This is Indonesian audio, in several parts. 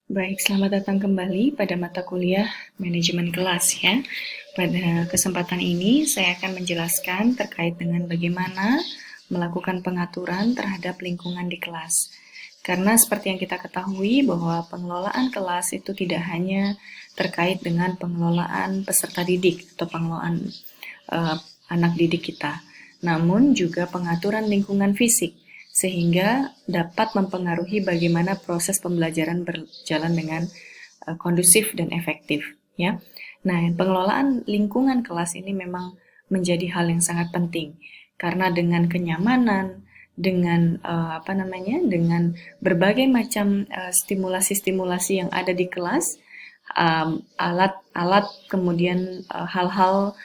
Baik, selamat datang kembali pada mata kuliah manajemen kelas ya. Pada kesempatan ini saya akan menjelaskan terkait dengan bagaimana melakukan pengaturan terhadap lingkungan di kelas. Karena seperti yang kita ketahui bahwa pengelolaan kelas itu tidak hanya terkait dengan pengelolaan peserta didik atau pengelolaan eh, anak didik kita, namun juga pengaturan lingkungan fisik sehingga dapat mempengaruhi bagaimana proses pembelajaran berjalan dengan kondusif dan efektif ya. Nah, pengelolaan lingkungan kelas ini memang menjadi hal yang sangat penting karena dengan kenyamanan, dengan dengan berbagai macam stimulasi-stimulasi yang ada di kelas, alat-alat kemudian hal-hal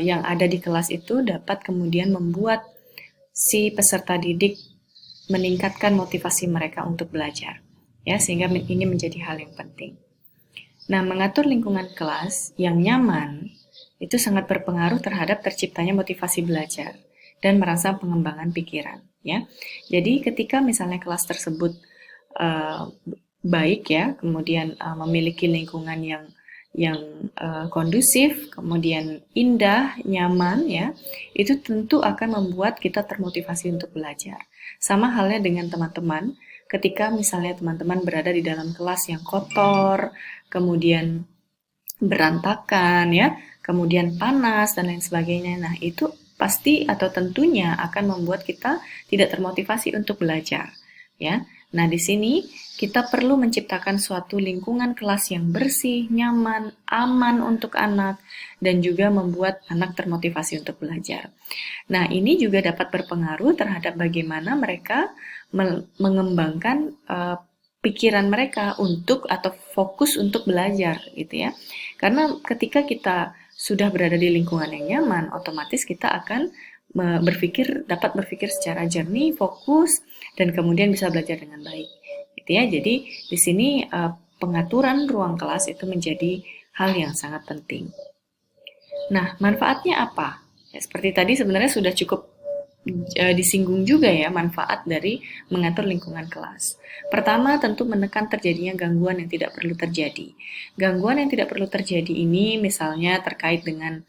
yang ada di kelas itu dapat kemudian membuat si peserta didik meningkatkan motivasi mereka untuk belajar, ya, sehingga ini menjadi hal yang penting. Nah, mengatur lingkungan kelas yang nyaman itu sangat berpengaruh terhadap terciptanya motivasi belajar dan merangsang pengembangan pikiran, ya. Jadi ketika misalnya kelas tersebut uh, baik ya, kemudian memiliki lingkungan yang kondusif, kemudian indah, nyaman ya, itu tentu akan membuat kita termotivasi untuk belajar. Sama halnya dengan teman-teman, ketika misalnya teman-teman berada di dalam kelas yang kotor, kemudian berantakan ya, kemudian panas dan lain sebagainya. Nah, itu pasti atau tentunya akan membuat kita tidak termotivasi untuk belajar, ya. Nah, di sini kita perlu menciptakan suatu lingkungan kelas yang bersih, nyaman, aman untuk anak dan juga membuat anak termotivasi untuk belajar. Nah, ini juga dapat berpengaruh terhadap bagaimana mereka mengembangkan pikiran mereka untuk atau fokus untuk belajar gitu ya. Karena ketika kita sudah berada di lingkungan yang nyaman, otomatis kita akan dapat berpikir secara jernih, fokus, dan kemudian bisa belajar dengan baik. Gitu ya. Jadi di sini pengaturan ruang kelas itu menjadi hal yang sangat penting. Nah, manfaatnya apa? Ya, seperti tadi sebenarnya sudah cukup disinggung juga ya manfaat dari mengatur lingkungan kelas. Pertama, tentu menekan terjadinya gangguan yang tidak perlu terjadi. Gangguan yang tidak perlu terjadi ini misalnya terkait dengan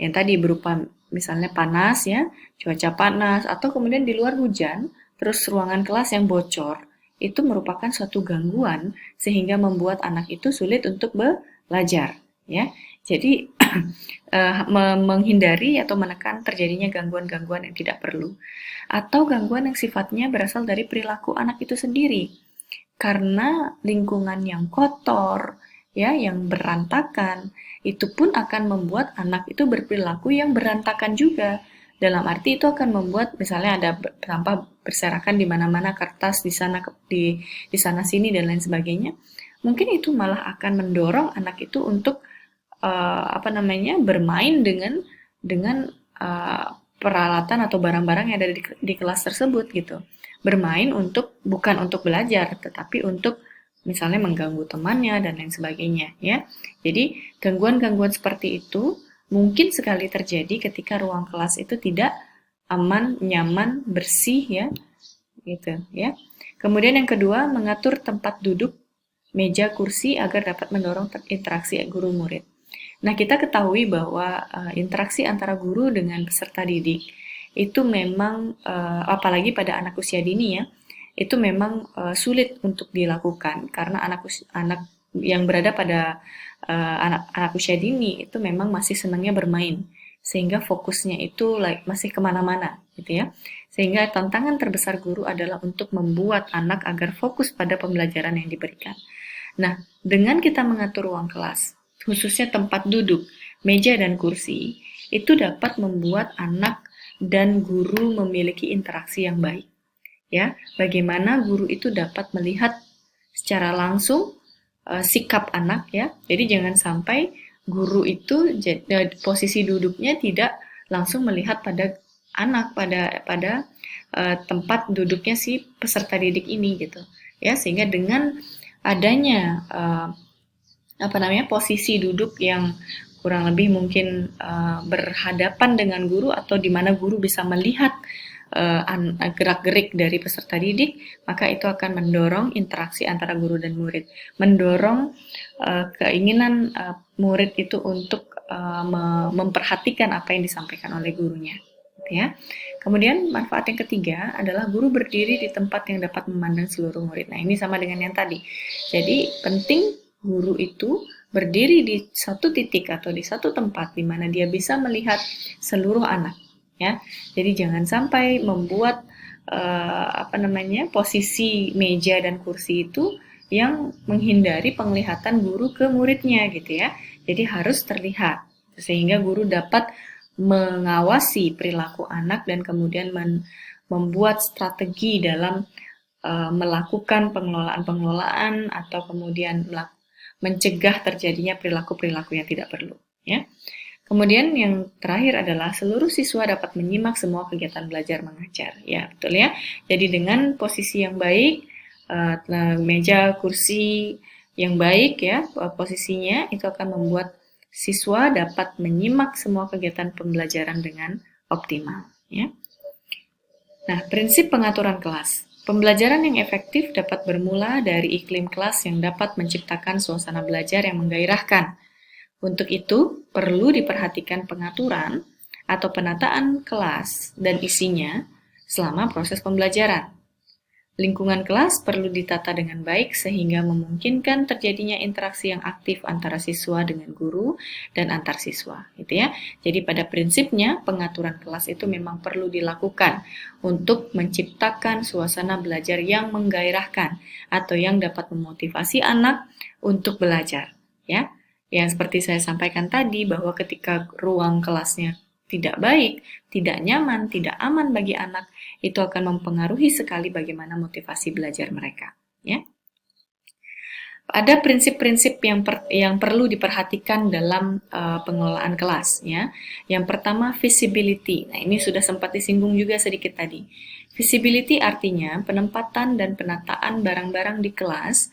yang tadi berupa misalnya panas ya, cuaca panas atau kemudian di luar hujan, terus ruangan kelas yang bocor, itu merupakan suatu gangguan sehingga membuat anak itu sulit untuk belajar ya. Jadi menghindari atau menekan terjadinya gangguan-gangguan yang tidak perlu atau gangguan yang sifatnya berasal dari perilaku anak itu sendiri karena lingkungan yang kotor ya yang berantakan itu pun akan membuat anak itu berperilaku yang berantakan juga dalam arti itu akan membuat misalnya ada sampah berserakan di mana-mana kertas di sana sini dan lain sebagainya mungkin itu malah akan mendorong anak itu untuk bermain dengan uh, peralatan atau barang-barang yang ada di kelas tersebut gitu. Bermain bukan untuk belajar, tetapi untuk misalnya mengganggu temannya dan lain sebagainya ya. Jadi gangguan-gangguan seperti itu mungkin sekali terjadi ketika ruang kelas itu tidak aman, nyaman, bersih ya, gitu ya. Kemudian yang kedua, mengatur tempat duduk, meja, kursi agar dapat mendorong interaksi guru murid. Nah, kita ketahui bahwa interaksi antara guru dengan peserta didik itu memang apalagi pada anak usia dini ya, itu memang sulit untuk dilakukan karena anak yang berada pada anak usia dini itu memang masih senangnya bermain sehingga fokusnya itu masih kemana-mana gitu ya. Sehingga tantangan terbesar guru adalah untuk membuat anak agar fokus pada pembelajaran yang diberikan. Nah, dengan kita mengatur ruang kelas, khususnya tempat duduk, meja dan kursi, itu dapat membuat anak dan guru memiliki interaksi yang baik. Ya, bagaimana guru itu dapat melihat secara langsung sikap anak ya. Jadi jangan sampai guru itu posisi duduknya tidak langsung melihat pada anak pada tempat duduknya si peserta didik ini gitu. Ya, sehingga dengan adanya posisi duduk yang kurang lebih mungkin berhadapan dengan guru atau di mana guru bisa melihat gerak-gerik dari peserta didik, maka itu akan mendorong interaksi antara guru dan murid, mendorong keinginan murid itu untuk memperhatikan apa yang disampaikan oleh gurunya, gitu ya. Kemudian manfaat yang ketiga adalah guru berdiri di tempat yang dapat memandang seluruh murid. Nah, ini sama dengan yang tadi. Jadi penting guru itu berdiri di satu titik atau di satu tempat di mana dia bisa melihat seluruh anak, ya. Jadi jangan sampai membuat posisi meja dan kursi itu yang menghindari penglihatan guru ke muridnya, gitu ya. Jadi harus terlihat sehingga guru dapat mengawasi perilaku anak dan kemudian membuat strategi dalam melakukan pengelolaan atau kemudian mencegah terjadinya perilaku-perilaku yang tidak perlu, ya. Kemudian yang terakhir adalah seluruh siswa dapat menyimak semua kegiatan belajar mengajar. Ya, betul ya. Jadi dengan posisi yang baik, meja, kursi yang baik ya, posisinya itu akan membuat siswa dapat menyimak semua kegiatan pembelajaran dengan optimal, ya. Nah, prinsip pengaturan kelas. Pembelajaran yang efektif dapat bermula dari iklim kelas yang dapat menciptakan suasana belajar yang menggairahkan. Untuk itu, perlu diperhatikan pengaturan atau penataan kelas dan isinya selama proses pembelajaran. Lingkungan kelas perlu ditata dengan baik sehingga memungkinkan terjadinya interaksi yang aktif antara siswa dengan guru dan antar siswa, gitu ya. Jadi pada prinsipnya pengaturan kelas itu memang perlu dilakukan untuk menciptakan suasana belajar yang menggairahkan atau yang dapat memotivasi anak untuk belajar, ya. Yang seperti saya sampaikan tadi bahwa ketika ruang kelasnya tidak baik, tidak nyaman, tidak aman bagi anak, itu akan mempengaruhi sekali bagaimana motivasi belajar mereka, ya. Ada prinsip-prinsip yang perlu diperhatikan dalam pengelolaan kelas, ya. Yang pertama, visibility. Nah, ini sudah sempat disinggung juga sedikit tadi. Visibility artinya penempatan dan penataan barang-barang di kelas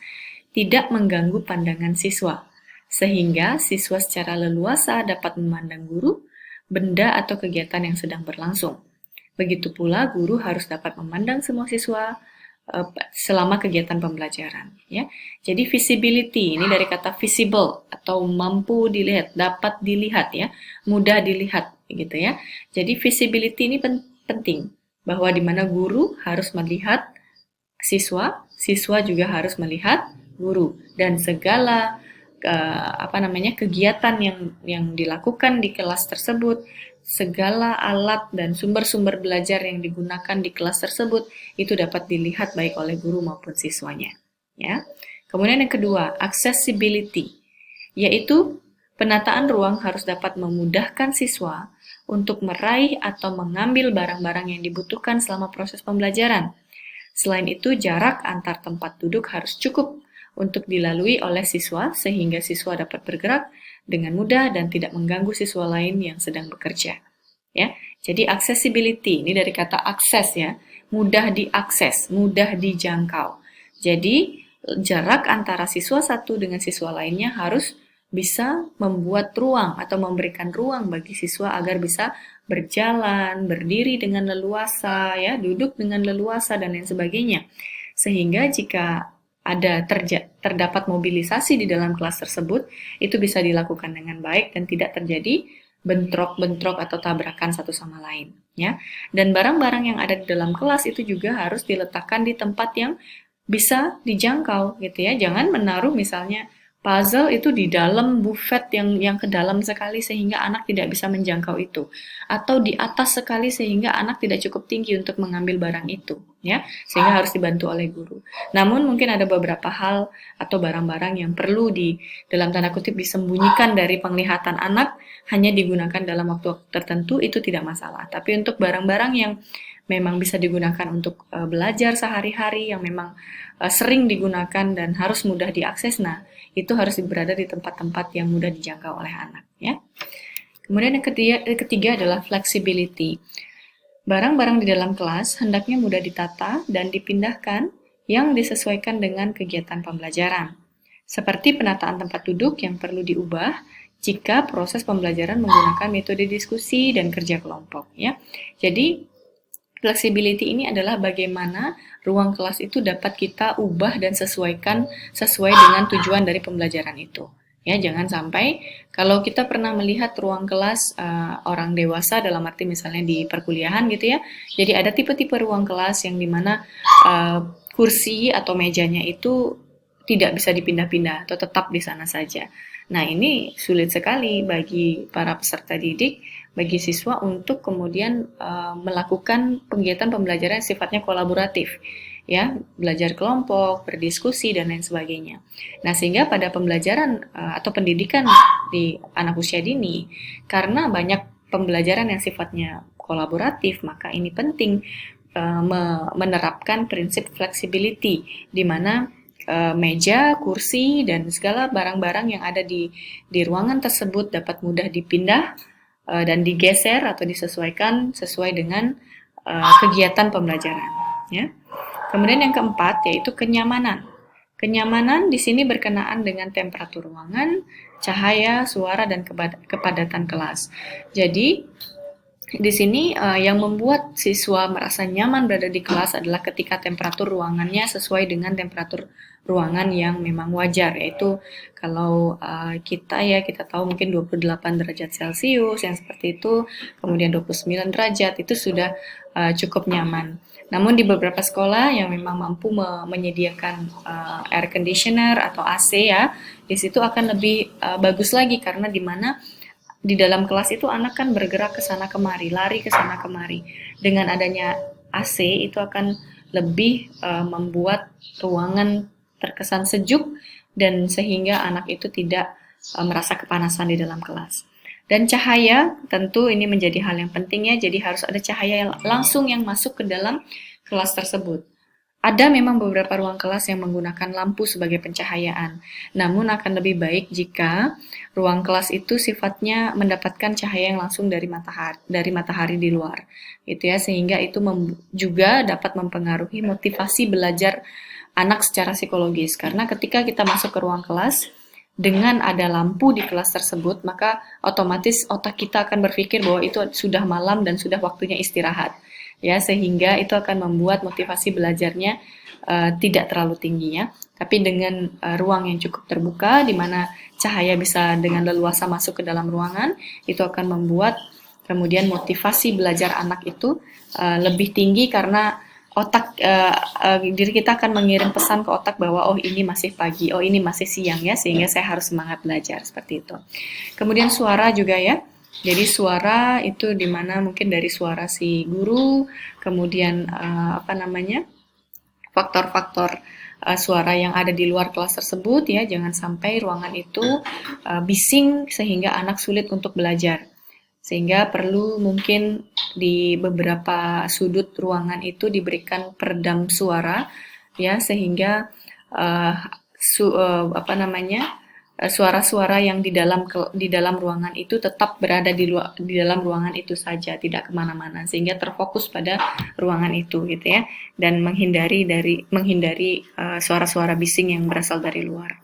tidak mengganggu pandangan siswa, sehingga siswa secara leluasa dapat memandang guru, benda atau kegiatan yang sedang berlangsung. Begitu pula guru harus dapat memandang semua siswa selama kegiatan pembelajaran, ya. Jadi visibility ini dari kata visible atau mampu dilihat, dapat dilihat, ya, mudah dilihat, gitu ya. Jadi visibility ini penting bahwa di mana guru harus melihat siswa, siswa juga harus melihat guru dan segala kegiatan yang dilakukan di kelas tersebut, segala alat dan sumber-sumber belajar yang digunakan di kelas tersebut itu dapat dilihat baik oleh guru maupun siswanya, ya. Kemudian yang kedua, accessibility, yaitu penataan ruang harus dapat memudahkan siswa untuk meraih atau mengambil barang-barang yang dibutuhkan selama proses pembelajaran. Selain itu, jarak antar tempat duduk harus cukup untuk dilalui oleh siswa sehingga siswa dapat bergerak dengan mudah dan tidak mengganggu siswa lain yang sedang bekerja, ya. Jadi accessibility ini dari kata akses, ya, mudah diakses, mudah dijangkau. Jadi jarak antara siswa satu dengan siswa lainnya harus bisa membuat ruang atau memberikan ruang bagi siswa agar bisa berjalan, berdiri dengan leluasa, ya, duduk dengan leluasa dan lain sebagainya. Sehingga jika terdapat mobilisasi di dalam kelas tersebut, itu bisa dilakukan dengan baik dan tidak terjadi bentrok-bentrok atau tabrakan satu sama lain, ya. Dan barang-barang yang ada di dalam kelas itu juga harus diletakkan di tempat yang bisa dijangkau, gitu ya. Jangan menaruh misalnya puzzle itu di dalam buffet yang ke dalam sekali sehingga anak tidak bisa menjangkau itu, atau di atas sekali sehingga anak tidak cukup tinggi untuk mengambil barang itu, ya, sehingga harus dibantu oleh guru. Namun mungkin ada beberapa hal atau barang-barang yang perlu dalam tanda kutip disembunyikan dari penglihatan anak, hanya digunakan dalam waktu tertentu, itu tidak masalah. Tapi untuk barang-barang yang memang bisa digunakan untuk belajar sehari-hari, yang memang sering digunakan dan harus mudah diakses, nah itu harus berada di tempat-tempat yang mudah dijangkau oleh anak, ya. Kemudian yang ketiga adalah flexibility. Barang-barang di dalam kelas hendaknya mudah ditata dan dipindahkan yang disesuaikan dengan kegiatan pembelajaran. Seperti penataan tempat duduk yang perlu diubah jika proses pembelajaran menggunakan metode diskusi dan kerja kelompok, ya. Jadi Flexibility ini adalah bagaimana ruang kelas itu dapat kita ubah dan sesuaikan sesuai dengan tujuan dari pembelajaran itu. Ya, jangan sampai kalau kita pernah melihat ruang kelas orang dewasa dalam arti misalnya di perkuliahan gitu ya. Jadi ada tipe-tipe ruang kelas yang dimana kursi atau mejanya itu tidak bisa dipindah-pindah atau tetap di sana saja. Nah, ini sulit sekali bagi para peserta didik, bagi siswa untuk kemudian melakukan kegiatan pembelajaran yang sifatnya kolaboratif, ya, belajar kelompok, berdiskusi dan lain sebagainya. Nah, sehingga pada pembelajaran atau pendidikan di anak usia dini, karena banyak pembelajaran yang sifatnya kolaboratif, maka ini penting menerapkan prinsip flexibility, di mana meja, kursi, dan segala barang-barang yang ada di ruangan tersebut dapat mudah dipindah dan digeser atau disesuaikan sesuai dengan kegiatan pembelajaran. Ya. Kemudian yang keempat yaitu kenyamanan. Kenyamanan di sini berkenaan dengan temperatur ruangan, cahaya, suara, dan kepadatan kelas. Jadi di sini yang membuat siswa merasa nyaman berada di kelas adalah ketika temperatur ruangannya sesuai dengan temperatur ruangan yang memang wajar, yaitu kalau kita tahu mungkin 28 derajat Celcius yang seperti itu, kemudian 29 derajat itu sudah cukup nyaman. Namun di beberapa sekolah yang memang mampu menyediakan air conditioner atau AC ya, di situ akan lebih bagus lagi karena di mana di dalam kelas itu anak kan bergerak ke sana kemari, lari ke sana kemari. Dengan adanya AC itu akan lebih membuat ruangan terkesan sejuk dan sehingga anak itu tidak merasa kepanasan di dalam kelas. Dan cahaya tentu ini menjadi hal yang penting ya, jadi harus ada cahaya yang langsung yang masuk ke dalam kelas tersebut. Ada memang beberapa ruang kelas yang menggunakan lampu sebagai pencahayaan, namun akan lebih baik jika ruang kelas itu sifatnya mendapatkan cahaya yang langsung dari matahari di luar, gitu ya, sehingga itu juga dapat mempengaruhi motivasi belajar anak secara psikologis. Karena ketika kita masuk ke ruang kelas dengan ada lampu di kelas tersebut, maka otomatis otak kita akan berpikir bahwa itu sudah malam dan sudah waktunya istirahat. Ya, sehingga itu akan membuat motivasi belajarnya tidak terlalu tinggi ya. Tapi dengan ruang yang cukup terbuka di mana cahaya bisa dengan leluasa masuk ke dalam ruangan, itu akan membuat kemudian motivasi belajar anak itu lebih tinggi karena diri kita akan mengirim pesan ke otak bahwa oh ini masih pagi, oh ini masih siang ya, sehingga saya harus semangat belajar seperti itu. Kemudian suara juga ya. Jadi suara itu dimana mungkin dari suara si guru, kemudian faktor-faktor suara yang ada di luar kelas tersebut ya, jangan sampai ruangan itu bising sehingga anak sulit untuk belajar. Sehingga perlu mungkin di beberapa sudut ruangan itu diberikan peredam suara ya, sehingga suara-suara yang di dalam ruangan itu tetap berada di dalam ruangan itu saja, tidak kemana-mana, sehingga terfokus pada ruangan itu gitu ya, dan menghindari suara-suara bising yang berasal dari luar.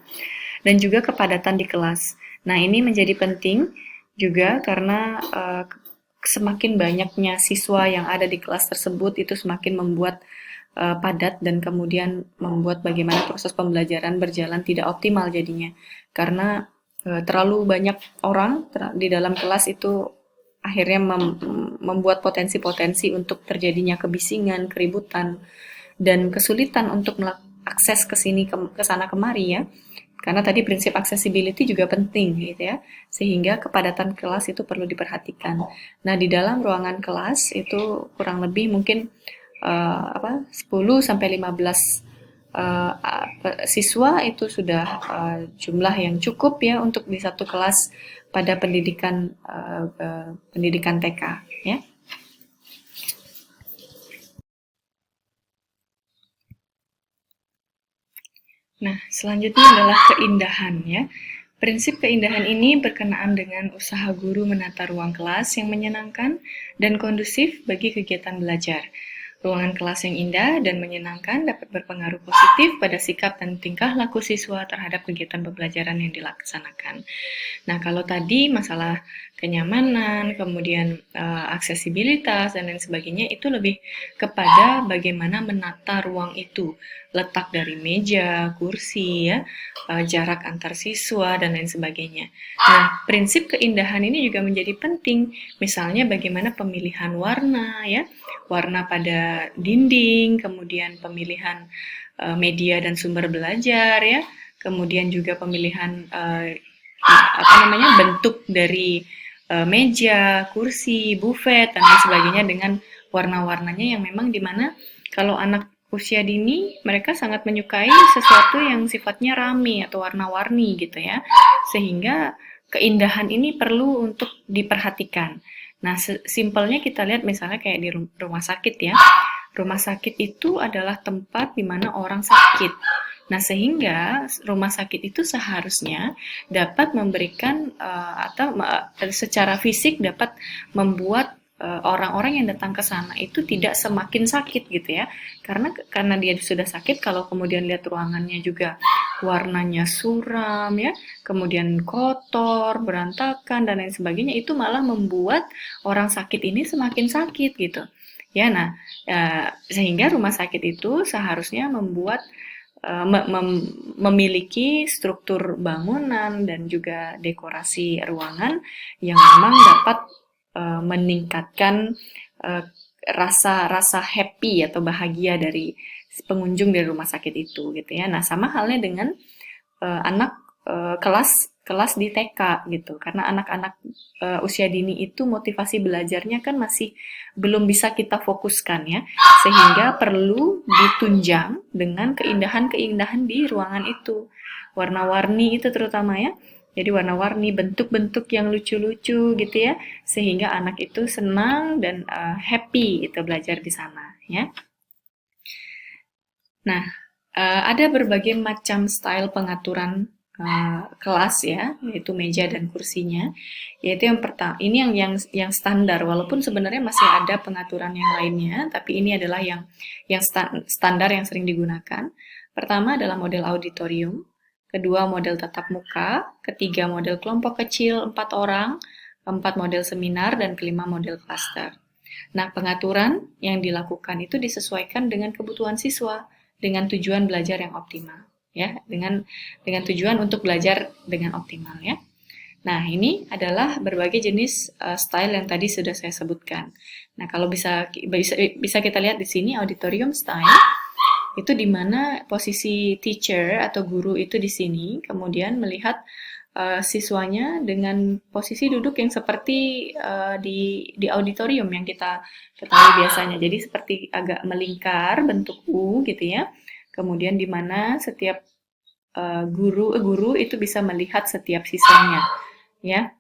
Dan juga kepadatan di kelas. Nah, ini menjadi penting juga karena semakin banyaknya siswa yang ada di kelas tersebut itu semakin membuat padat dan kemudian membuat bagaimana proses pembelajaran berjalan tidak optimal jadinya. Karena terlalu banyak orang di dalam kelas itu akhirnya membuat potensi-potensi untuk terjadinya kebisingan, keributan, dan kesulitan untuk akses ke sini ke sana kemari ya. Karena tadi prinsip accessibility juga penting gitu ya. Sehingga kepadatan kelas itu perlu diperhatikan. Nah, di dalam ruangan kelas itu kurang lebih mungkin 10 sampai 15 siswa itu sudah jumlah yang cukup ya untuk di satu kelas pada pendidikan TK ya. Nah, selanjutnya adalah keindahan ya. Prinsip keindahan ini berkenaan dengan usaha guru menata ruang kelas yang menyenangkan dan kondusif bagi kegiatan belajar. Ruangan kelas yang indah dan menyenangkan dapat berpengaruh positif pada sikap dan tingkah laku siswa terhadap kegiatan pembelajaran yang dilaksanakan. Nah, kalau tadi masalah kenyamanan, kemudian aksesibilitas dan lain sebagainya itu lebih kepada bagaimana menata ruang itu, letak dari meja, kursi, ya, jarak antar siswa dan lain sebagainya. Nah, prinsip keindahan ini juga menjadi penting. Misalnya bagaimana pemilihan warna, ya, warna pada dinding, kemudian pemilihan media dan sumber belajar, ya, kemudian juga pemilihan bentuk dari meja, kursi, buffet dan lain sebagainya dengan warna-warnanya yang memang dimana kalau anak usia dini mereka sangat menyukai sesuatu yang sifatnya rame atau warna-warni gitu ya, sehingga keindahan ini perlu untuk diperhatikan. Nah, simpelnya kita lihat misalnya kayak di rumah sakit ya. Rumah sakit itu adalah tempat di mana orang sakit. Nah, sehingga rumah sakit itu seharusnya dapat memberikan atau secara fisik dapat membuat orang-orang yang datang ke sana itu tidak semakin sakit gitu ya. Karena dia sudah sakit, kalau kemudian lihat ruangannya juga warnanya suram ya, kemudian kotor, berantakan dan lain sebagainya, itu malah membuat orang sakit ini semakin sakit gitu. Ya, nah, sehingga rumah sakit itu seharusnya membuat memiliki struktur bangunan dan juga dekorasi ruangan yang memang dapat meningkatkan rasa happy atau bahagia dari pengunjung dari rumah sakit itu gitu ya. Nah, sama halnya dengan anak kelas di TK gitu, karena anak-anak usia dini itu motivasi belajarnya kan masih belum bisa kita fokuskan ya, sehingga perlu ditunjang dengan keindahan-keindahan di ruangan itu, warna-warni itu terutama ya. Jadi warna-warni, bentuk-bentuk yang lucu-lucu gitu ya, sehingga anak itu senang dan happy itu belajar di sana ya. Nah, ada berbagai macam style pengaturan kelas ya, yaitu meja dan kursinya. Yaitu yang pertama, ini yang standar, walaupun sebenarnya masih ada pengaturan yang lainnya, tapi ini adalah yang standar yang sering digunakan. Pertama adalah model auditorium, kedua model tatap muka, ketiga model kelompok kecil 4 orang, keempat model seminar, dan kelima model cluster. Nah, pengaturan yang dilakukan itu disesuaikan dengan kebutuhan siswa dengan tujuan belajar yang optimal, ya, dengan tujuan untuk belajar dengan optimal, ya. Nah, ini adalah berbagai jenis style yang tadi sudah saya sebutkan. Nah, kalau bisa kita lihat di sini auditorium style itu di mana posisi teacher atau guru itu di sini, kemudian melihat siswanya dengan posisi duduk yang seperti di auditorium yang kita ketahui biasanya. Jadi seperti agak melingkar bentuk U gitu ya. Kemudian di mana setiap guru itu bisa melihat setiap siswanya ya.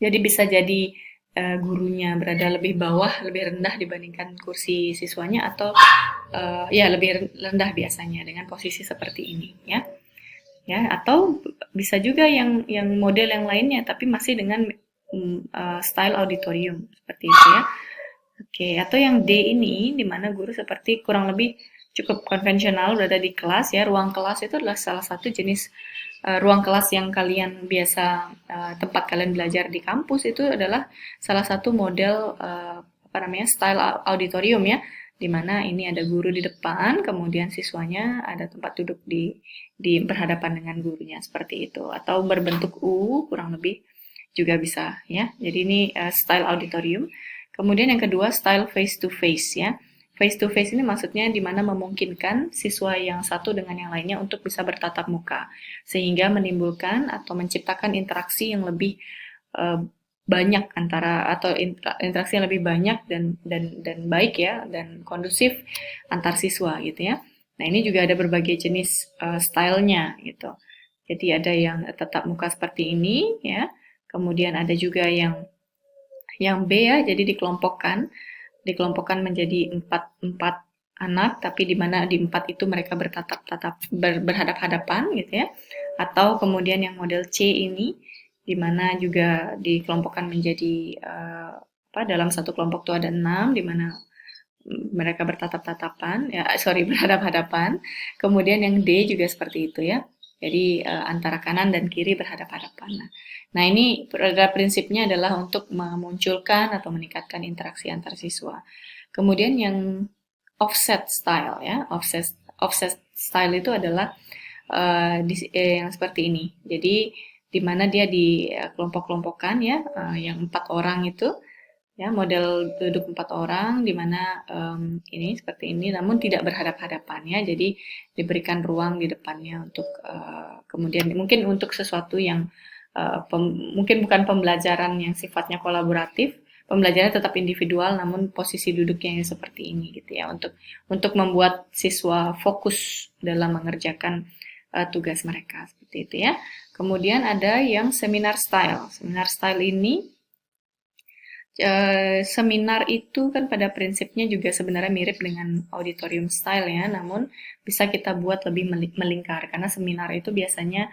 Jadi bisa jadi gurunya berada lebih bawah, lebih rendah dibandingkan kursi siswanya, atau ya lebih rendah biasanya dengan posisi seperti ini ya. Ya, atau bisa juga yang model yang lainnya tapi masih dengan style auditorium seperti itu ya. Oke, atau yang D ini di mana guru seperti kurang lebih cukup konvensional berada di kelas ya. Ruang kelas itu adalah salah satu jenis ruang kelas yang kalian biasa tempat kalian belajar di kampus, itu adalah salah satu model style auditorium ya, di mana ini ada guru di depan, kemudian siswanya ada tempat duduk di berhadapan dengan gurunya seperti itu, atau berbentuk U kurang lebih juga bisa ya. Jadi ini style auditorium. Kemudian yang kedua style face to face ya. Face to face ini maksudnya di mana memungkinkan siswa yang satu dengan yang lainnya untuk bisa bertatap muka, sehingga menimbulkan atau menciptakan interaksi yang lebih banyak interaksi yang lebih banyak dan baik ya, dan kondusif antar siswa gitu ya. Nah, ini juga ada berbagai jenis stylenya gitu. Jadi ada yang tatap muka seperti ini ya. Kemudian ada juga yang B ya, jadi dikelompokkan menjadi empat anak, tapi di mana di empat itu mereka berhadap-hadapan gitu ya. Atau kemudian yang model C ini, di mana juga dikelompokkan menjadi dalam satu kelompok itu ada 6, di mana mereka bertatap-tatapan, ya sorry berhadap-hadapan. Kemudian yang D juga seperti itu ya. Jadi antara kanan dan kiri berhadap-hadapan. Nah ini prinsipnya adalah untuk memunculkan atau meningkatkan interaksi antar siswa. Kemudian yang offset style ya, offset style itu adalah yang seperti ini. Jadi di mana dia di kelompok-kelompokkan ya, yang 4 orang itu ya, model duduk 4 orang di mana ini seperti ini, namun tidak berhadap-hadapan ya. Jadi diberikan ruang di depannya untuk kemudian mungkin untuk sesuatu yang mungkin bukan pembelajaran yang sifatnya kolaboratif, pembelajarannya tetap individual, namun posisi duduknya yang seperti ini gitu ya, untuk membuat siswa fokus dalam mengerjakan tugas mereka seperti itu ya. Kemudian ada yang seminar style. Seminar style ini seminar itu kan pada prinsipnya juga sebenarnya mirip dengan auditorium style ya, namun bisa kita buat lebih melingkar karena seminar itu biasanya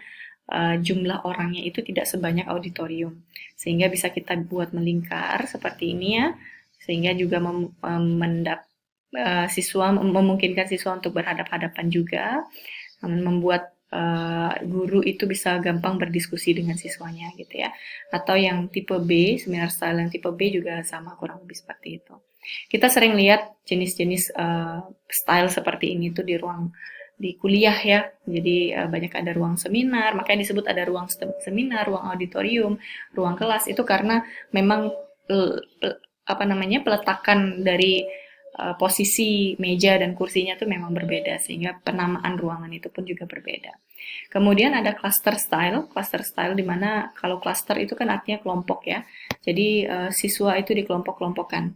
jumlah orangnya itu tidak sebanyak auditorium, sehingga bisa kita buat melingkar seperti ini ya, sehingga juga memungkinkan siswa untuk berhadap-hadapan juga, membuat guru itu bisa gampang berdiskusi dengan siswanya gitu ya. Atau yang tipe B, seminar style yang tipe B juga sama kurang lebih seperti itu. Kita sering lihat jenis-jenis style seperti ini tuh di kuliah ya. Jadi banyak ada ruang seminar, makanya disebut ada ruang seminar, ruang auditorium, ruang kelas itu karena memang peletakan dari posisi meja dan kursinya tuh memang berbeda sehingga penamaan ruangan itu pun juga berbeda. Kemudian ada cluster style di mana kalau cluster itu kan artinya kelompok ya. Jadi siswa itu dikelompok-kelompokkan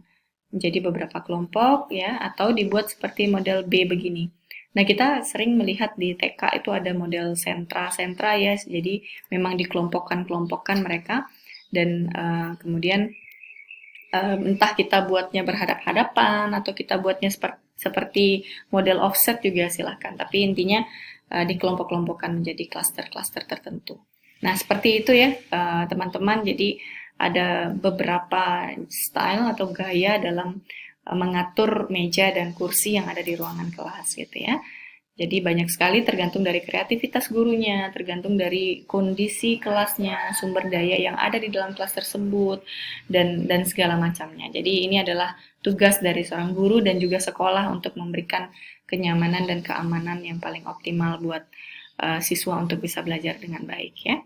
menjadi beberapa kelompok ya, atau dibuat seperti model B begini. Nah, kita sering melihat di TK itu ada model sentra ya. Jadi memang dikelompokkan mereka dan kemudian entah kita buatnya berhadap-hadapan atau kita buatnya seperti model offset juga silahkan. Tapi intinya dikelompok-kelompokkan menjadi klaster-klaster tertentu. Nah, seperti itu ya teman-teman. Jadi ada beberapa style atau gaya dalam mengatur meja dan kursi yang ada di ruangan kelas gitu ya. Jadi banyak sekali tergantung dari kreativitas gurunya, tergantung dari kondisi kelasnya, sumber daya yang ada di dalam kelas tersebut, dan segala macamnya. Jadi ini adalah tugas dari seorang guru dan juga sekolah untuk memberikan kenyamanan dan keamanan yang paling optimal buat siswa untuk bisa belajar dengan baik ya.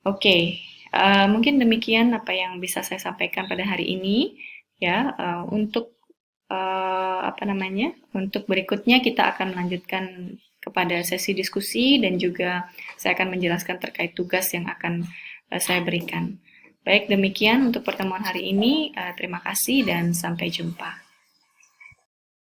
Oke, mungkin demikian apa yang bisa saya sampaikan pada hari ini ya. Untuk berikutnya kita akan melanjutkan kepada sesi diskusi dan juga saya akan menjelaskan terkait tugas yang akan saya berikan. Baik, demikian untuk pertemuan hari ini. Terima kasih dan sampai jumpa.